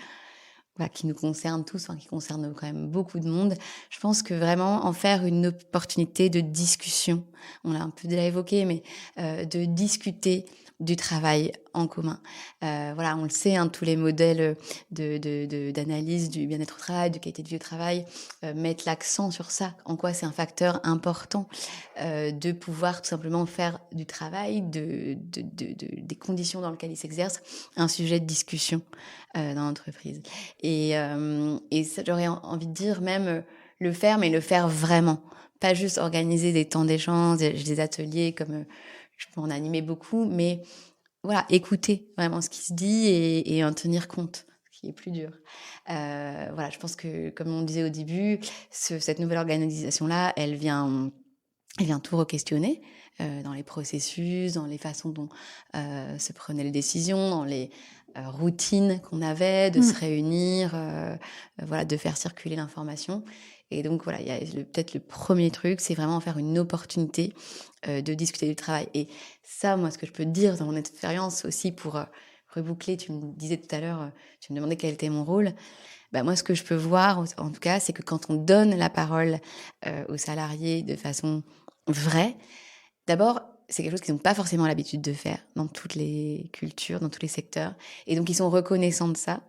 nous concerne tous, qui concerne quand même beaucoup de monde. Je pense que vraiment en faire une opportunité de discussion. On l'a un peu déjà évoqué, mais de discuter du travail en commun. On le sait, tous les modèles d'analyse du bien-être au travail, de qualité de vie au travail, mettent l'accent sur ça, en quoi c'est un facteur important de pouvoir tout simplement faire du travail, des conditions dans lesquelles il s'exerce, un sujet de discussion dans l'entreprise. Et ça, j'aurais envie de dire même le faire, mais le faire vraiment. Pas juste organiser des temps d'échange, des ateliers comme je peux en animer beaucoup, mais écouter vraiment ce qui se dit et en tenir compte, ce qui est plus dur. Je pense que, comme on disait au début, cette nouvelle organisation-là, elle vient tout re-questionner dans les processus, dans les façons dont se prenaient les décisions, dans les routines qu'on avait de se réunir, de faire circuler l'information. Et donc il y a peut-être le premier truc, c'est vraiment faire une opportunité de discuter du travail. Et ça, moi, ce que je peux te dire dans mon expérience aussi, pour reboucler, tu me disais tout à l'heure, tu me demandais quel était mon rôle. moi, ce que je peux voir, en tout cas, c'est que quand on donne la parole aux salariés de façon vraie, d'abord, c'est quelque chose qu'ils n'ont pas forcément l'habitude de faire dans toutes les cultures, dans tous les secteurs. Et donc, ils sont reconnaissants de ça.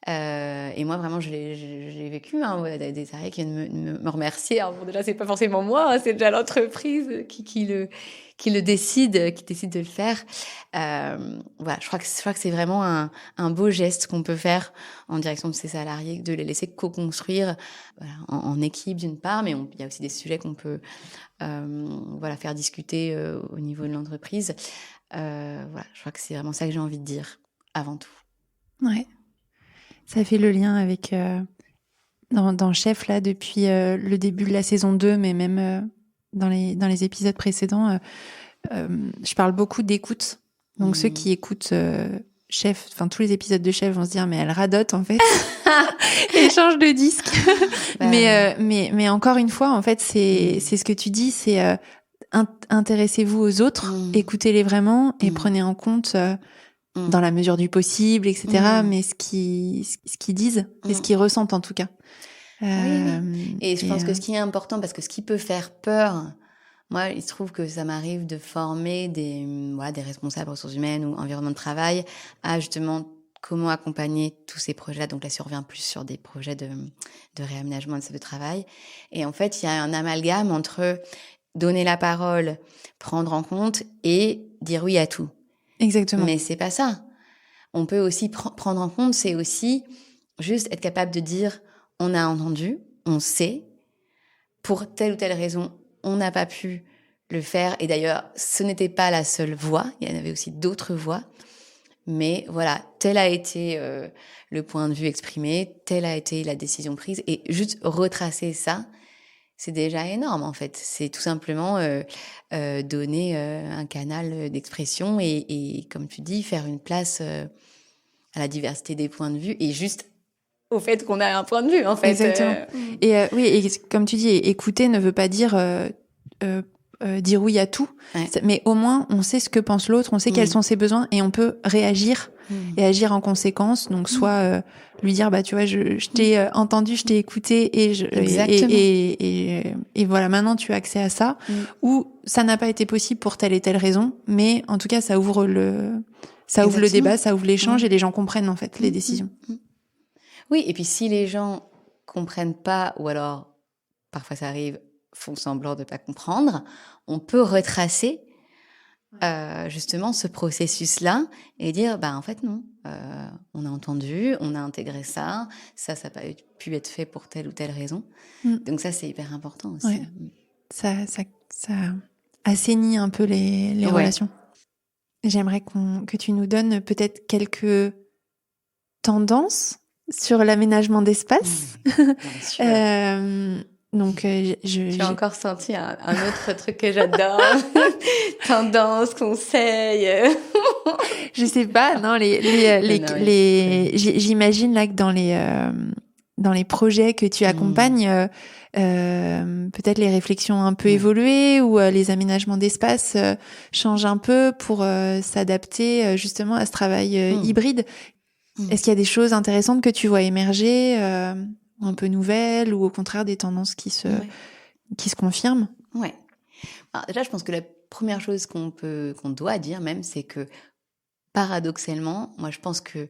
Et moi, vraiment, je l'ai vécu. Hein, des salariés qui viennent me remercier. Alors, bon, déjà, c'est pas forcément moi, hein, c'est déjà l'entreprise qui le décide, qui décide de le faire. Voilà, je crois que c'est vraiment un beau geste qu'on peut faire en direction de ces salariés, de les laisser co-construire voilà, en équipe d'une part, mais il y a aussi des sujets qu'on peut voilà, faire discuter au niveau de l'entreprise. Voilà, je crois que c'est vraiment ça que j'ai envie de dire avant tout. Ouais. Ça fait le lien avec dans Chef là depuis le début de la saison 2, mais même dans les épisodes précédents, je parle beaucoup d'écoute. Donc ceux qui écoutent Chef, enfin tous les épisodes de Chef vont se dire mais elle radote en fait et change de disque. Mais encore une fois en fait c'est ce que tu dis, c'est intéressez-vous aux autres, écoutez-les vraiment et prenez en compte dans la mesure du possible, etc. Mais ce qu'ils disent et ce qu'ils ressentent en tout cas. Oui. Et je pense que ce qui est important, parce que ce qui peut faire peur, moi, il se trouve que ça m'arrive de former des responsables ressources humaines ou environnement de travail à justement comment accompagner tous ces projets-là. Donc là, si on revient plus sur des projets de réaménagement de travail. Et en fait, il y a un amalgame entre donner la parole, prendre en compte et dire oui à tout. Exactement. Mais c'est pas ça. On peut aussi prendre en compte, c'est aussi juste être capable de dire on a entendu, on sait, pour telle ou telle raison, on n'a pas pu le faire. Et d'ailleurs, ce n'était pas la seule voie, il y en avait aussi d'autres voies. Mais voilà, tel a été le point de vue exprimé, telle a été la décision prise. Et juste retracer ça, c'est déjà énorme en fait. C'est tout simplement donner un canal d'expression et, comme tu dis, faire une place à la diversité des points de vue et juste au fait qu'on a un point de vue en fait. Exactement. Et oui, et comme tu dis, écouter ne veut pas dire dire oui à tout, mais au moins on sait ce que pense l'autre, on sait quels sont ses besoins et on peut réagir et agir en conséquence. Donc soit lui dire bah tu vois je t'ai entendu, je t'ai écouté et voilà maintenant tu as accès à ça, ou ça n'a pas été possible pour telle et telle raison, mais en tout cas ça ouvre le débat, ça ouvre l'échange et les gens comprennent en fait les décisions. Oui, et puis si les gens comprennent pas, ou alors parfois ça arrive, font semblant de pas comprendre, on peut retracer justement ce processus-là et dire bah en fait non, on a entendu, on a intégré ça n'a pas pu être fait pour telle ou telle raison. Donc ça c'est hyper important aussi. Ouais. Ça assainit un peu les relations. J'aimerais que tu nous donnes peut-être quelques tendances sur l'aménagement d'espace. Donc, tu as encore senti un autre truc que j'adore. Tendance, conseil. Je sais pas, non, j'imagine là que dans les projets que tu accompagnes, peut-être les réflexions ont un peu évolué ou les aménagements d'espace changent un peu pour s'adapter justement à ce travail hybride. Est-ce qu'il y a des choses intéressantes que tu vois émerger, un peu nouvelles, ou au contraire des tendances qui se confirment? Ouais. Alors déjà, je pense que la première chose qu'on doit dire même, c'est que paradoxalement, moi je pense que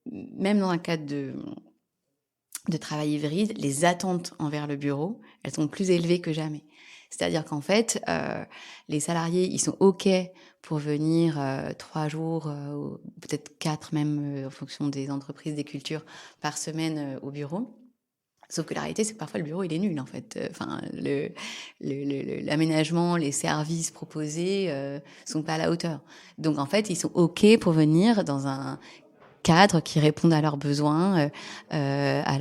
même dans un cadre de travail hybride, les attentes envers le bureau, elles sont plus élevées que jamais. C'est-à-dire qu'en fait, les salariés, ils sont OK pour venir 3 jours, peut-être 4 même, en fonction des entreprises, des cultures, par semaine au bureau. Sauf que la réalité, c'est que parfois le bureau, il est nul en fait. Enfin, l'aménagement, les services proposés sont pas à la hauteur. Donc en fait, ils sont OK pour venir dans un cadre qui réponde à leurs besoins, à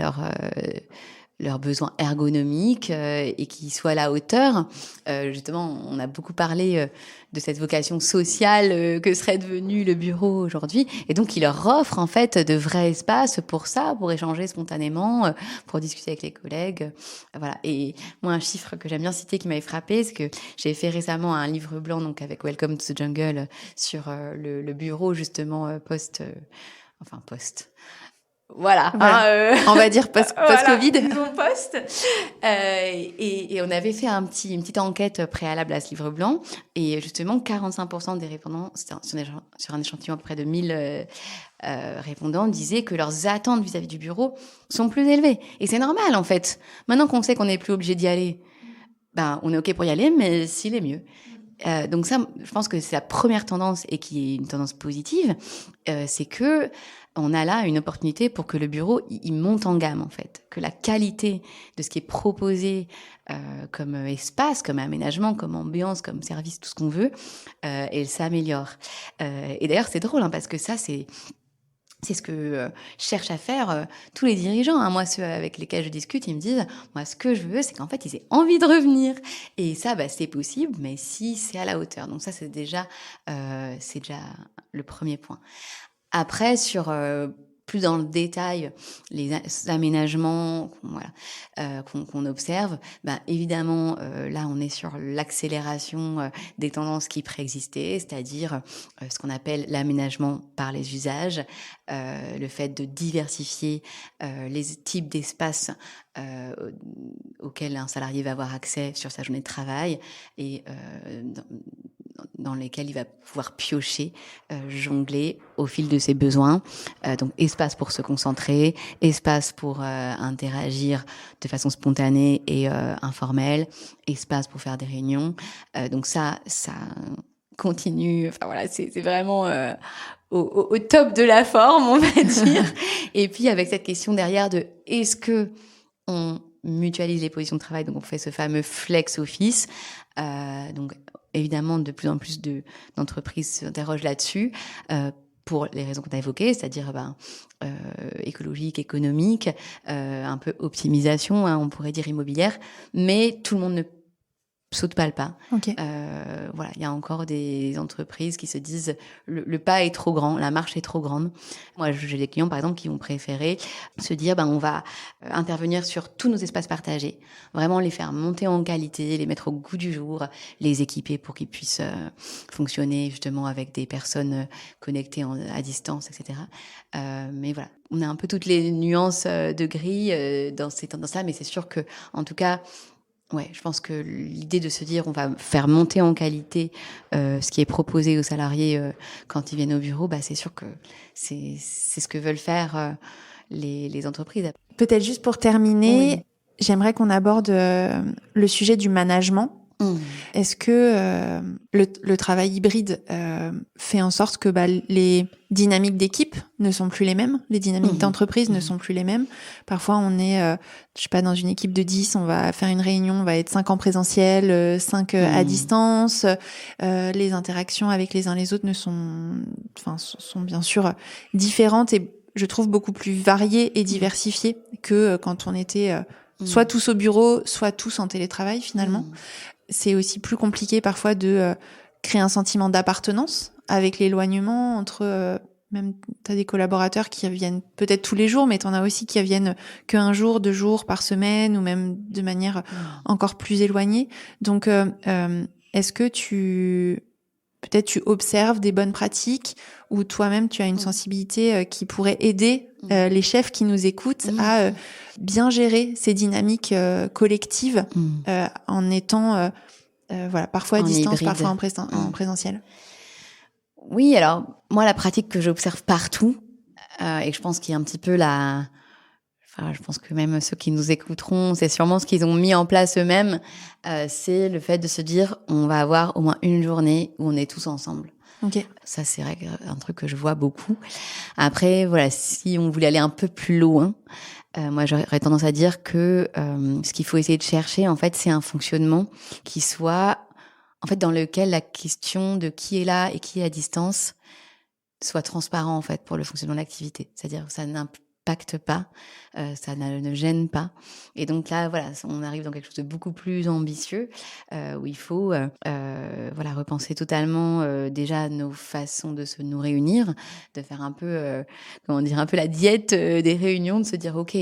leurs besoins ergonomiques et qui soit à la hauteur. Justement, on a beaucoup parlé de cette vocation sociale que serait devenu le bureau aujourd'hui. Et donc, il leur offre en fait de vrais espaces pour ça, pour échanger spontanément, pour discuter avec les collègues. Voilà. Et moi, un chiffre que j'aime bien citer qui m'avait frappé, c'est que j'ai fait récemment un livre blanc donc avec Welcome to the Jungle sur le bureau justement post Voilà. Voilà. On va dire post-Covid. Disons post. Et on avait fait une petite enquête préalable à ce livre blanc. Et justement, 45% des répondants, c'était sur un échantillon à peu près de 1000 répondants, disaient que leurs attentes vis-à-vis du bureau sont plus élevées. Et c'est normal, en fait. Maintenant qu'on sait qu'on n'est plus obligé d'y aller, on est OK pour y aller, mais s'il est mieux. Donc ça, je pense que c'est la première tendance, et qui est une tendance positive, c'est que on a là une opportunité pour que le bureau il monte en gamme, en fait, que la qualité de ce qui est proposé comme espace, comme aménagement, comme ambiance, comme service, tout ce qu'on veut, elle s'améliore. Et d'ailleurs, c'est drôle, parce que ça, c'est ce que cherchent à faire tous les dirigeants. Moi, ceux avec lesquels je discute, ils me disent, moi, ce que je veux, c'est qu'en fait, ils aient envie de revenir. Et ça, c'est possible, mais si c'est à la hauteur. Donc ça, c'est déjà le premier point. Après, sur plus dans le détail, les aménagements qu'on observe, évidemment, là, on est sur l'accélération des tendances qui préexistaient, c'est-à-dire ce qu'on appelle l'aménagement par les usages, le fait de diversifier les types d'espaces auxquels un salarié va avoir accès sur sa journée de travail, et dans lesquels il va pouvoir piocher, jongler au fil de ses besoins. Donc, espace pour se concentrer, espace pour interagir de façon spontanée et informelle, espace pour faire des réunions. Donc ça continue. Enfin voilà, c'est vraiment au top de la forme, on va dire. Et puis avec cette question derrière de est-ce que on mutualise les positions de travail, donc on fait ce fameux flex office. Donc évidemment, de plus en plus d'entreprises s'interrogent là-dessus, pour les raisons qu'on a évoquées, c'est-à-dire écologique, économique, un peu optimisation, on pourrait dire immobilière, mais tout le monde ne saute pas le pas. Okay. Voilà, il y a encore des entreprises qui se disent le pas est trop grand, la marche est trop grande. Moi, j'ai des clients, par exemple, qui vont préférer se dire on va intervenir sur tous nos espaces partagés, vraiment les faire monter en qualité, les mettre au goût du jour, les équiper pour qu'ils puissent fonctionner justement avec des personnes connectées à distance, etc. Mais voilà, on a un peu toutes les nuances de gris dans ces tendances-là, mais c'est sûr que, en tout cas, ouais, je pense que l'idée de se dire on va faire monter en qualité ce qui est proposé aux salariés quand ils viennent au bureau, c'est sûr que c'est ce que veulent faire les entreprises. Peut-être juste pour terminer, oui. J'aimerais qu'on aborde le sujet du management. Est-ce que le travail hybride fait en sorte que les dynamiques d'équipe ne sont plus les mêmes, les dynamiques d'entreprise ne sont plus les mêmes? Parfois, on est, je sais pas, dans une équipe de 10, on va faire une réunion, on va être 5 en présentiel, 5 à distance. Les interactions avec les uns les autres sont bien sûr différentes et je trouve beaucoup plus variées et diversifiées que quand on était soit tous au bureau, soit tous en télétravail finalement. C'est aussi plus compliqué parfois de créer un sentiment d'appartenance avec l'éloignement entre... même t'as des collaborateurs qui viennent peut-être tous les jours, mais t'en as aussi qui viennent qu'un jour, 2 jours par semaine, ou même de manière encore plus éloignée. Donc, est-ce que tu observes des bonnes pratiques, ou toi-même tu as une sensibilité qui pourrait aider les chefs qui nous écoutent à bien gérer ces dynamiques collectives en étant parfois à distance, hybride. Parfois en présentiel? Oui, alors moi la pratique que j'observe partout et que je pense qu'il y a un petit peu je pense que même ceux qui nous écouteront, c'est sûrement ce qu'ils ont mis en place eux-mêmes, c'est le fait de se dire on va avoir au moins une journée où on est tous ensemble. Okay. Ça, c'est un truc que je vois beaucoup. Après, voilà, si on voulait aller un peu plus loin, moi, j'aurais tendance à dire que ce qu'il faut essayer de chercher, en fait, c'est un fonctionnement qui soit, en fait, dans lequel la question de qui est là et qui est à distance soit transparent, en fait, pour le fonctionnement de l'activité. C'est-à-dire que ça n'impacte pas, ça ne gêne pas. Et donc là, voilà, on arrive dans quelque chose de beaucoup plus ambitieux, où il faut repenser totalement déjà nos façons de nous réunir, de faire un peu, un peu la diète des réunions, de se dire, OK,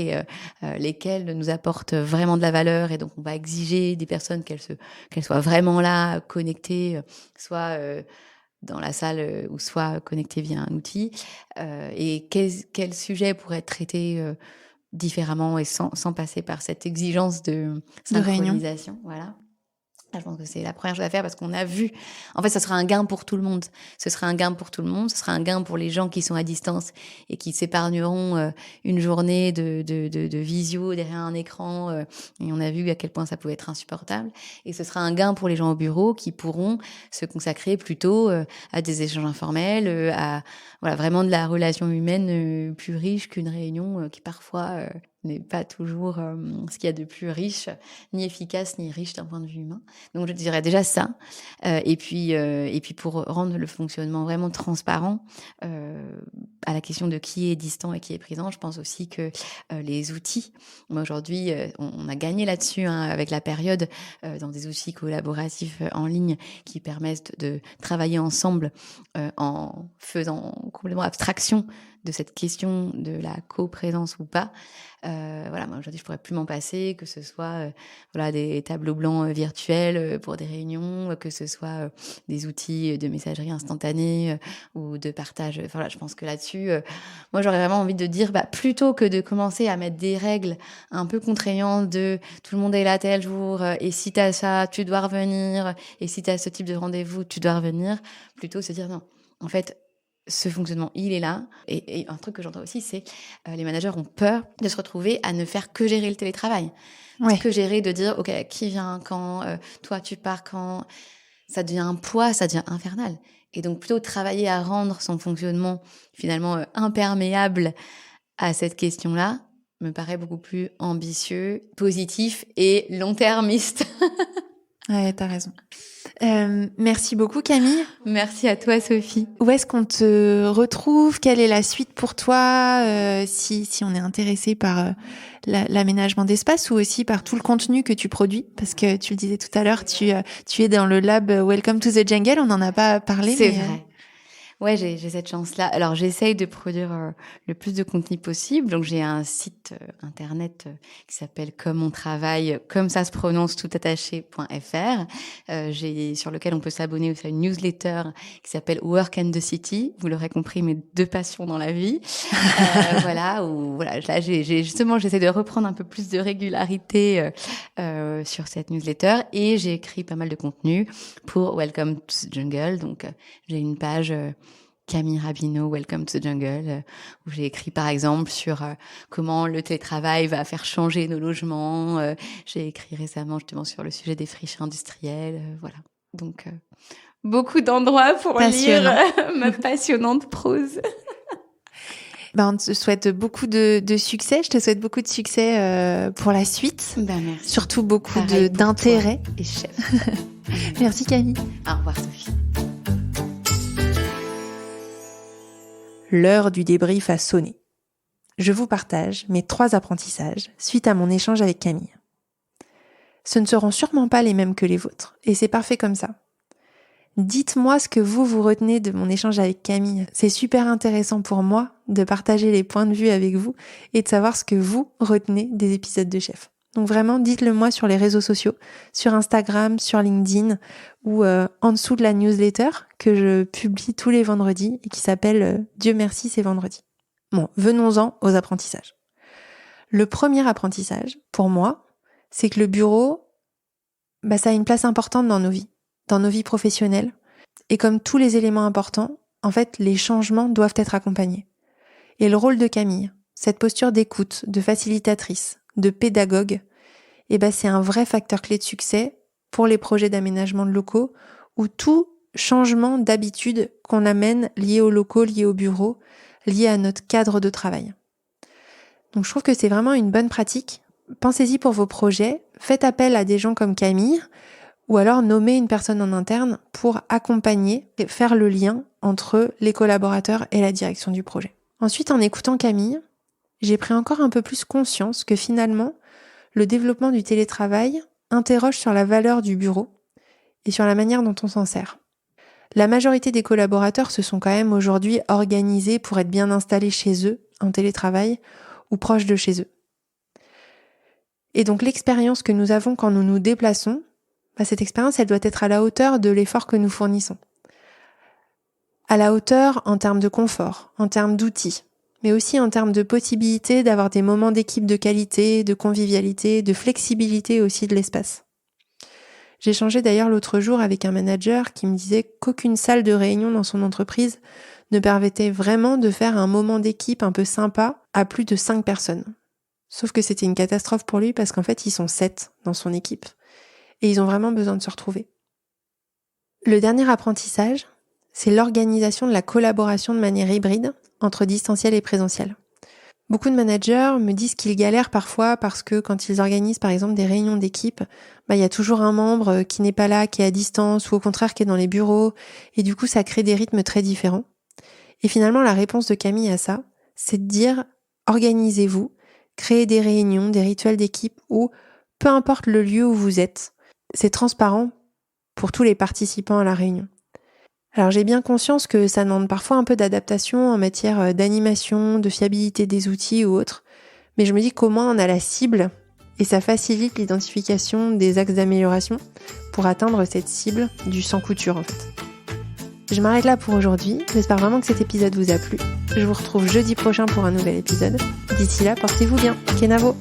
lesquelles nous apportent vraiment de la valeur, et donc on va exiger des personnes qu'elles soient vraiment là, connectées, soit dans la salle ou soit connectés via un outil. Et quel sujet pourrait être traité différemment et sans passer par cette exigence de réunion. synchronisation. Voilà. Je pense que c'est la première chose à faire parce qu'on a vu. En fait, ça sera un gain pour tout le monde. Ce sera un gain pour tout le monde. Ce sera un gain pour les gens qui sont à distance et qui s'épargneront une journée de visio derrière un écran. Et on a vu à quel point ça pouvait être insupportable. Et ce sera un gain pour les gens au bureau qui pourront se consacrer plutôt à des échanges informels, à voilà vraiment de la relation humaine plus riche qu'une réunion qui parfois n'est pas toujours ce qu'il y a de plus riche, ni efficace, ni riche d'un point de vue humain. Donc, je dirais déjà ça. Et puis, pour rendre le fonctionnement vraiment transparent, à la question de qui est distant et qui est présent, je pense aussi que les outils, moi aujourd'hui, on a gagné là-dessus avec la période dans des outils collaboratifs en ligne qui permettent de travailler ensemble en faisant complètement abstraction de cette question de la coprésence ou pas. Voilà, moi aujourd'hui je pourrais plus m'en passer, que ce soit voilà des tableaux blancs virtuels pour des réunions, que ce soit des outils de messagerie instantanée ou de partage. Enfin, voilà, je pense que là-dessus, moi j'aurais vraiment envie de dire, plutôt que de commencer à mettre des règles un peu contraignantes de tout le monde est là tel jour, et si t'as ça, tu dois revenir, et si t'as ce type de rendez-vous, tu dois revenir, plutôt se dire non. En fait, ce fonctionnement, il est là. Et un truc que j'entends aussi, c'est les managers ont peur de se retrouver à ne faire que gérer le télétravail. Ouais. Que gérer, de dire, OK, qui vient quand, toi, tu pars quand. Ça devient un poids, ça devient infernal. Et donc, plutôt travailler à rendre son fonctionnement finalement imperméable à cette question-là, me paraît beaucoup plus ambitieux, positif et long-termiste. Ouais, t'as raison. Merci beaucoup Camille. Merci à toi Sophie. Où est-ce qu'on te retrouve? Quelle est la suite pour toi si on est intéressé par l'aménagement d'espace ou aussi par tout le contenu que tu produis? Parce que tu le disais tout à l'heure, tu es dans le lab Welcome to the Jungle, on n'en a pas parlé. C'est vrai. Ouais, j'ai cette chance-là. Alors, j'essaye de produire le plus de contenu possible. Donc, j'ai un site internet qui s'appelle Comme on travaille, comme ça se prononce, tout attaché.fr, sur lequel on peut s'abonner aussi à une newsletter qui s'appelle Work and the City. Vous l'aurez compris, mes deux passions dans la vie. Voilà, là, j'essaie de reprendre un peu plus de régularité sur cette newsletter et j'ai écrit pas mal de contenu pour Welcome to the Jungle. Donc, j'ai une page Camille Rabineau, Welcome to the Jungle, où j'ai écrit par exemple sur comment le télétravail va faire changer nos logements. J'ai écrit récemment justement sur le sujet des friches industrielles. Voilà. Donc, beaucoup d'endroits pour lire ma passionnante prose. On te souhaite beaucoup de succès. Je te souhaite beaucoup de succès pour la suite. Merci. Surtout beaucoup d'intérêt. Et chef. Merci Camille. Au revoir Sophie. L'heure du débrief a sonné. Je vous partage mes 3 apprentissages suite à mon échange avec Camille. Ce ne seront sûrement pas les mêmes que les vôtres, et c'est parfait comme ça. Dites-moi ce que vous retenez de mon échange avec Camille. C'est super intéressant pour moi de partager les points de vue avec vous et de savoir ce que vous retenez des épisodes de Chef. Donc vraiment, dites-le moi sur les réseaux sociaux, sur Instagram, sur LinkedIn ou en dessous de la newsletter que je publie tous les vendredis et qui s'appelle Dieu merci, c'est vendredi. Bon, venons-en aux apprentissages. Le premier apprentissage, pour moi, c'est que le bureau, ça a une place importante dans nos vies professionnelles. Et comme tous les éléments importants, en fait, les changements doivent être accompagnés. Et le rôle de Camille, cette posture d'écoute, de facilitatrice, de pédagogue, c'est un vrai facteur clé de succès pour les projets d'aménagement de locaux ou tout changement d'habitude qu'on amène lié aux locaux, lié au bureau, lié à notre cadre de travail. Donc je trouve que c'est vraiment une bonne pratique. Pensez-y pour vos projets, faites appel à des gens comme Camille ou alors nommez une personne en interne pour accompagner et faire le lien entre les collaborateurs et la direction du projet. Ensuite, en écoutant Camille, j'ai pris encore un peu plus conscience que finalement, le développement du télétravail interroge sur la valeur du bureau et sur la manière dont on s'en sert. La majorité des collaborateurs se sont quand même aujourd'hui organisés pour être bien installés chez eux, en télétravail, ou proche de chez eux. Et donc l'expérience que nous avons quand nous nous déplaçons, cette expérience, elle doit être à la hauteur de l'effort que nous fournissons. À la hauteur en termes de confort, en termes d'outils, mais aussi en termes de possibilité d'avoir des moments d'équipe de qualité, de convivialité, de flexibilité aussi de l'espace. J'ai échangé d'ailleurs l'autre jour avec un manager qui me disait qu'aucune salle de réunion dans son entreprise ne permettait vraiment de faire un moment d'équipe un peu sympa à plus de 5 personnes. Sauf que c'était une catastrophe pour lui parce qu'en fait, ils sont 7 dans son équipe et ils ont vraiment besoin de se retrouver. Le dernier apprentissage, c'est l'organisation de la collaboration de manière hybride entre distanciel et présentiel. Beaucoup de managers me disent qu'ils galèrent parfois parce que quand ils organisent par exemple des réunions d'équipe, il y a toujours un membre qui n'est pas là, qui est à distance ou au contraire qui est dans les bureaux et du coup ça crée des rythmes très différents. Et finalement la réponse de Camille à ça, c'est de dire organisez-vous, créez des réunions, des rituels d'équipe où peu importe le lieu où vous êtes, c'est transparent pour tous les participants à la réunion. Alors j'ai bien conscience que ça demande parfois un peu d'adaptation en matière d'animation, de fiabilité des outils ou autre, mais je me dis qu'au moins on a la cible et ça facilite l'identification des axes d'amélioration pour atteindre cette cible du sans couture en fait. Je m'arrête là pour aujourd'hui, j'espère vraiment que cet épisode vous a plu. Je vous retrouve jeudi prochain pour un nouvel épisode. D'ici là, portez-vous bien. Kenavo!